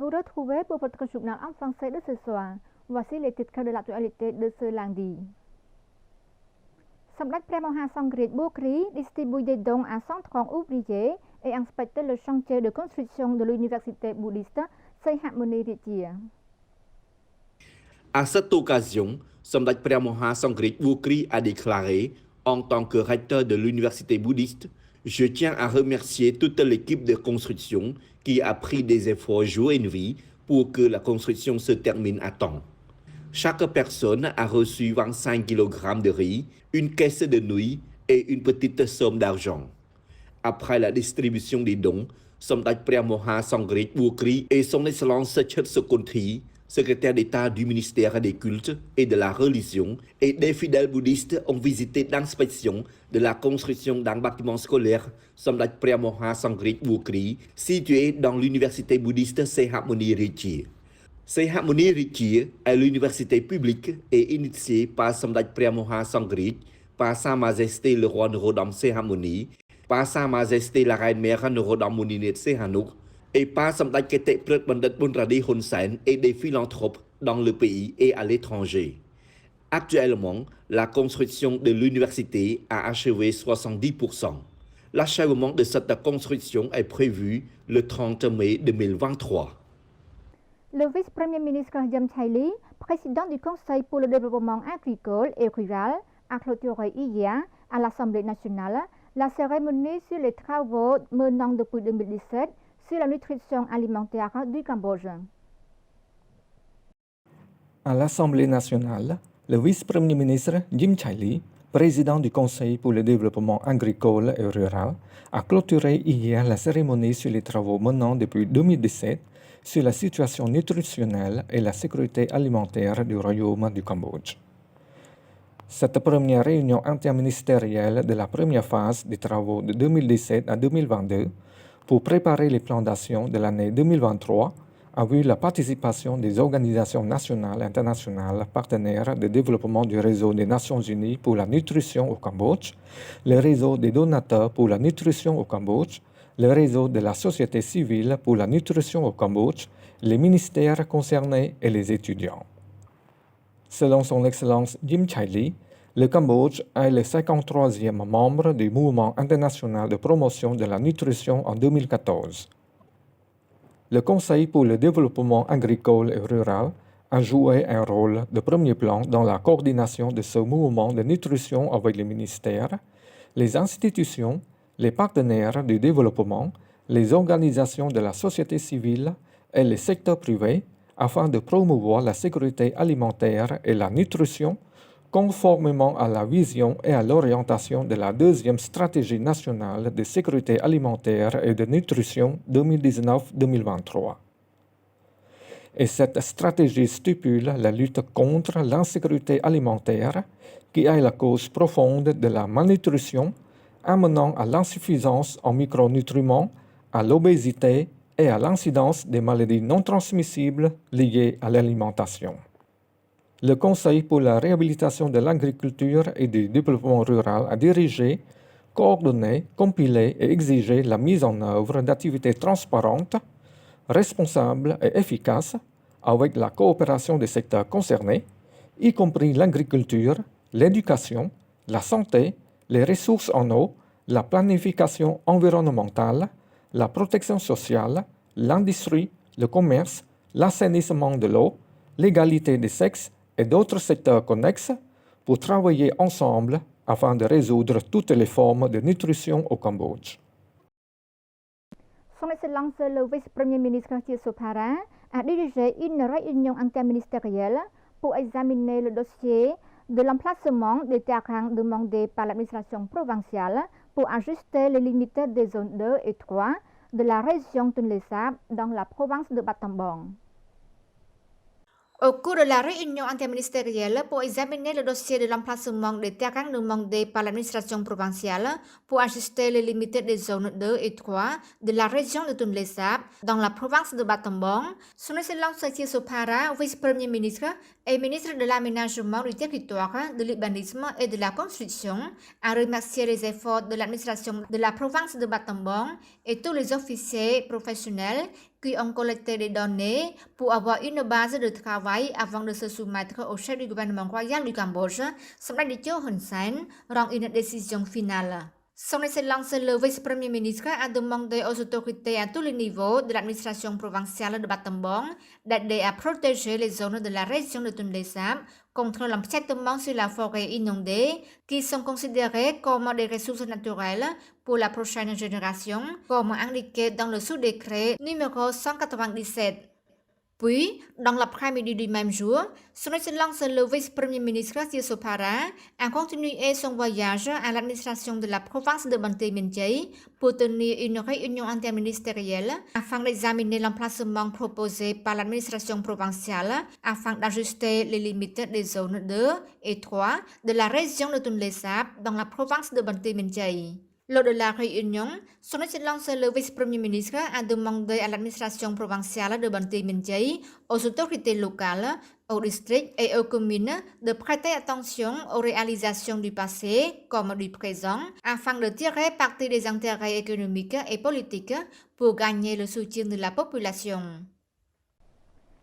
vous retrouvez pour votre journal en français de ce soir. Voici les titres de l'actualité de ce lundi. សម្ដេចព្រះមហាសង្ឃរាជប៊ូគ្រី distribue des dons à 130 ouvriers et inspecte le chantier de construction de l'université bouddhiste Sihamoni Ritchie. À cette occasion, Samdech Prea Moha Sangrit Boukri a déclaré, en tant que recteur de l'université bouddhiste, je tiens à remercier toute l'équipe de construction qui a pris des efforts jour et nuit pour que la construction se termine à temps. Chaque personne a reçu 25 kg de riz, une caisse de nouilles et une petite somme d'argent. Après la distribution des dons, Samdech Prea Moha Sangrit Boukri et son excellence Chet Sokonthi, secrétaire d'État du ministère des cultes et de la religion, et des fidèles bouddhistes ont visité l'inspection de la construction d'un bâtiment scolaire Samdech Prea Moha Sangrit Boukri, situé dans l'université bouddhiste Sihamoni Ritchie. Sihamoni Ritchie est l'université publique et initiée par Samdech Prea Moha Sangrit, par Sa Majesté le roi Norodom Sihamoni, par Sa Majesté la reine-mère Norodom Moninit Sihanouk, et par Samdech Kete Pret Bandit Bunradi Hun Sen et des philanthropes dans le pays et à l'étranger. Actuellement, la construction de l'université a achevé 70%. L'achèvement de cette construction est prévu le 30 mai 2023. Le vice-premier ministre Jim Chaili, président du Conseil pour le développement agricole et rural, a clôturé hier à l'Assemblée nationale la cérémonie sur les travaux menant depuis 2017 sur la nutrition alimentaire du Cambodge. À l'Assemblée nationale, le vice-premier ministre Jim Chaili, président du Conseil pour le développement agricole et rural, a clôturé hier la cérémonie sur les travaux menant depuis 2017 sur la situation nutritionnelle et la sécurité alimentaire du Royaume du Cambodge. Cette première réunion interministérielle de la première phase des travaux de 2017 à 2022 pour préparer les plans d'action de l'année 2023 a vu la participation des organisations nationales et internationales partenaires de développement du réseau des Nations Unies pour la nutrition au Cambodge, le réseau des donateurs pour la nutrition au Cambodge, le réseau de la société civile pour la nutrition au Cambodge, les ministères concernés et les étudiants. Selon son Excellence Jim Chaili, le Cambodge est le 53e membre du mouvement international de promotion de la nutrition en 2014. Le Conseil pour le développement agricole et rural a joué un rôle de premier plan dans la coordination de ce mouvement de nutrition avec les ministères, les institutions, les partenaires du développement, les organisations de la société civile et les secteurs privés afin de promouvoir la sécurité alimentaire et la nutrition conformément à la vision et à l'orientation de la deuxième stratégie nationale de sécurité alimentaire et de nutrition 2019-2023. Et cette stratégie stipule la lutte contre l'insécurité alimentaire, qui est la cause profonde de la malnutrition, amenant à l'insuffisance en micronutriments, à l'obésité et à l'incidence des maladies non transmissibles liées à l'alimentation. Le Conseil pour la réhabilitation de l'agriculture et du développement rural a dirigé, coordonné, compilé et exigé la mise en œuvre d'activités transparentes, responsables et efficaces avec la coopération des secteurs concernés, y compris l'agriculture, l'éducation, la santé, les ressources en eau, la planification environnementale, la protection sociale, l'industrie, le commerce, l'assainissement de l'eau, l'égalité des sexes et d'autres secteurs connexes pour travailler ensemble afin de résoudre toutes les formes de nutrition au Cambodge. Son Excellence le vice-premier ministre Sopara a dirigé une réunion interministérielle pour examiner le dossier de l'emplacement des terrains demandés par l'administration provinciale pour ajuster les limites des zones 2 et 3 de la région Tonlé Sap dans la province de Battambang. Au cours de la réunion interministérielle pour examiner le dossier de l'emplacement des terrains demandés par l'administration provinciale pour ajuster les limites des zones 2 et 3 de la région de Tonlé Sap dans la province de Battambang, Son Excellence Sopara, vice-premier ministre et ministre de l'aménagement du territoire, de l'urbanisme et de la construction, a remercié les efforts de l'administration de la province de Battambang et tous les officiers professionnels qui ont collecté des données pour avoir une base de travail avant de se soumettre au chef du gouvernement royal du Cambodge, Samdech Techo Hun Sen, rend une décision finale. Son Excellence le vice-premier ministre a demandé aux autorités à tous les niveaux de l'administration provinciale de Battambang d'aider à protéger les zones de la région de Tonlé Sap contre l'empiètement sur la forêt inondée qui sont considérées comme des ressources naturelles pour la prochaine génération, comme indiqué dans le sous-décret numéro 197. Puis, dans l'après-midi du même jour, son Excellence le vice-premier ministre Sirsopara a continué son voyage à l'administration de la province de Banteay Mean Chey pour tenir une réunion interministérielle afin d'examiner l'emplacement proposé par l'administration provinciale afin d'ajuster les limites des zones 2 et 3 de la région de Tonlé Sap dans la province de Banteay Mean Chey. Lors de la réunion, son Excellence le vice-premier ministre a demandé à l'administration provinciale de Banteay Mean Chey, aux autorités locales, aux districts et aux communes de prêter attention aux réalisations du passé comme du présent afin de tirer parti des intérêts économiques et politiques pour gagner le soutien de la population.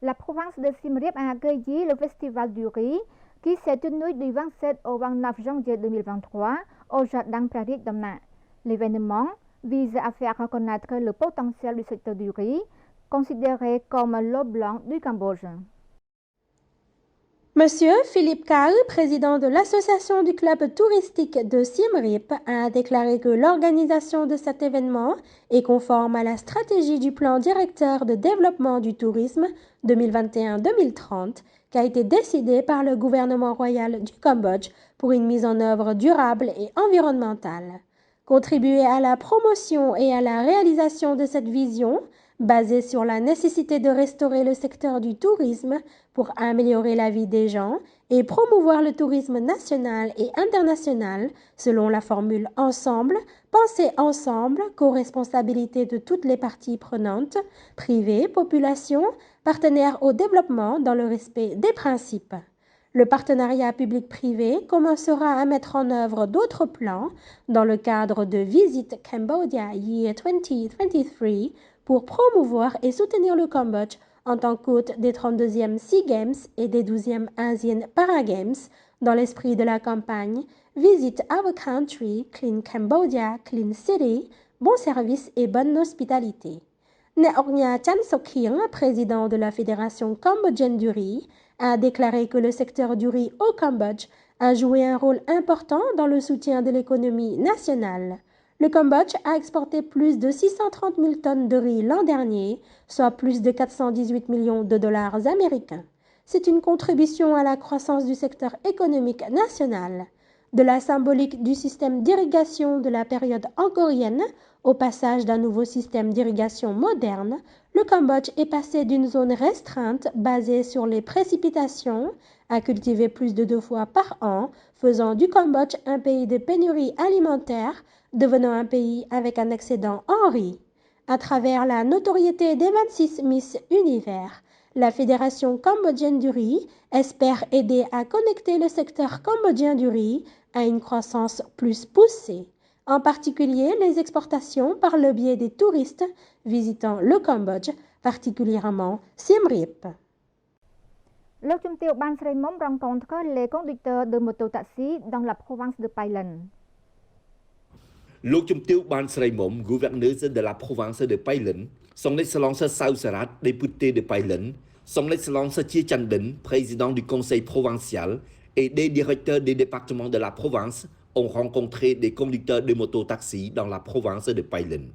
La province de Siem Reap a accueilli le Festival du riz qui s'est tenu du 27 au 29 janvier 2023 au Jardin Prairie Domna. L'événement vise à faire reconnaître le potentiel du secteur du riz, considéré comme l'eau blanc du Cambodge. Monsieur Philippe Kahl, président de l'association du club touristique de Siem Reap, a déclaré que l'organisation de cet événement est conforme à la stratégie du plan directeur de développement du tourisme 2021-2030 qui a été décidé par le gouvernement royal du Cambodge pour une mise en œuvre durable et environnementale. Contribuer à la promotion et à la réalisation de cette vision, basée sur la nécessité de restaurer le secteur du tourisme pour améliorer la vie des gens et promouvoir le tourisme national et international selon la formule ensemble, penser ensemble, co-responsabilité de toutes les parties prenantes, privées, population, partenaires au développement dans le respect des principes. Le partenariat public-privé commencera à mettre en œuvre d'autres plans dans le cadre de Visit Cambodia Year 2023 pour promouvoir et soutenir le Cambodge en tant qu'hôte des 32e SEA Games et des 12e Asian Para Games dans l'esprit de la campagne Visit Our Country, Clean Cambodia, Clean City, bon service et bonne hospitalité. Neornia Chan Sok-Hieng, président de la Fédération cambodgienne du riz, a déclaré que le secteur du riz au Cambodge a joué un rôle important dans le soutien de l'économie nationale. Le Cambodge a exporté plus de 630 000 tonnes de riz l'an dernier, soit plus de 418 millions de dollars américains. C'est une contribution à la croissance du secteur économique national. De la symbolique du système d'irrigation de la période angkorienne au passage d'un nouveau système d'irrigation moderne, le Cambodge est passé d'une zone restreinte basée sur les précipitations à cultiver plus de 2 fois par an, faisant du Cambodge un pays de pénurie alimentaire, devenant un pays avec un excédent en riz. À travers la notoriété des 26 Miss Univers, la Fédération cambodgienne du riz espère aider à connecter le secteur cambodgien du riz à une croissance plus poussée, en particulier les exportations par le biais des touristes visitant le Cambodge, particulièrement Siem Reap. លោកជំទាវបានស្រីមុំ rencontre les conducteurs de mototaxi dans la province de Pailen. Lok Chum Tiêu Ban Srai Mom, gouverneuse de la province de Pailen, son Excellence Sao Sarat, député de Pailen, son Excellence Chie Chanden, président du conseil provincial, et des directeurs des départements de la province ont rencontré des conducteurs de mototaxi dans la province de Pailen.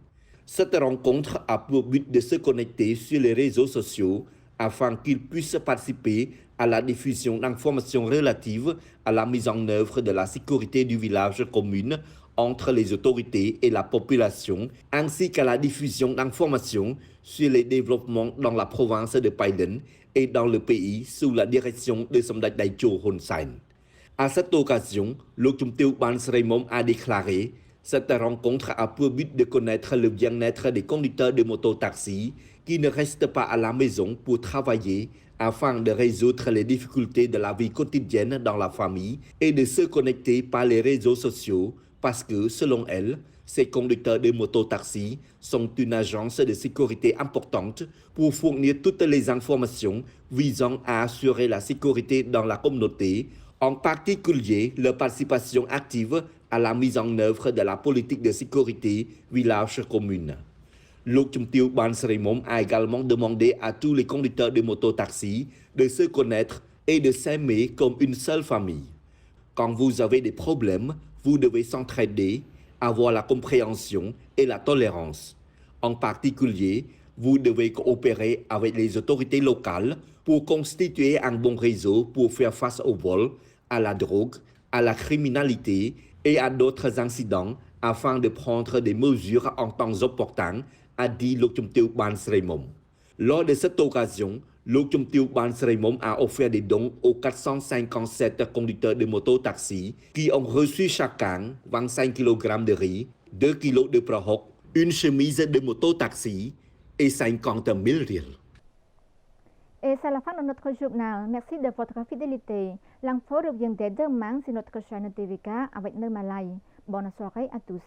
Cette rencontre a pour but de se connecter sur les réseaux sociaux afin qu'ils puissent participer à la diffusion d'informations relatives à la mise en œuvre de la sécurité du village commune entre les autorités et la population, ainsi qu'à la diffusion d'informations sur les développements dans la province de Pailen et dans le pays sous la direction de Samdech Techo Hun Sen. À cette occasion, Lok Chum Tiêu Ban Srai Mom a déclaré: cette rencontre a pour but de connaître le bien-être des conducteurs de mototaxi qui ne restent pas à la maison pour travailler afin de résoudre les difficultés de la vie quotidienne dans la famille et de se connecter par les réseaux sociaux parce que, selon elle, Ces conducteurs de moto-taxi sont une agence de sécurité importante pour fournir toutes les informations visant à assurer la sécurité dans la communauté, en particulier leur participation active à la mise en œuvre de la politique de sécurité village commune. Lok Chum Tiêu Ban Srimom a également demandé à tous les conducteurs de moto-taxi de se connaître et de s'aimer comme une seule famille. Quand vous avez des problèmes, vous devez s'entraider, avoir la compréhension et la tolérance. En particulier, vous devez coopérer avec les autorités locales pour constituer un bon réseau pour faire face au vol, à la drogue, à la criminalité et à d'autres incidents afin de prendre des mesures en temps opportun, a dit Lok Chum Tiêu Ban Srimom. Lors de cette occasion, Lok Chum Tiêu Ban Srimom a offert des dons aux 457 conducteurs de moto-taxi qui ont reçu chacun 25 kg de riz, 2 kg de prohoc, une chemise de moto-taxi et 50 000 riels. Et c'est la fin de notre journal. Merci de votre fidélité. L'info revient dès demain sur notre chaîne TVK avec nos Malais. Bonne soirée à tous.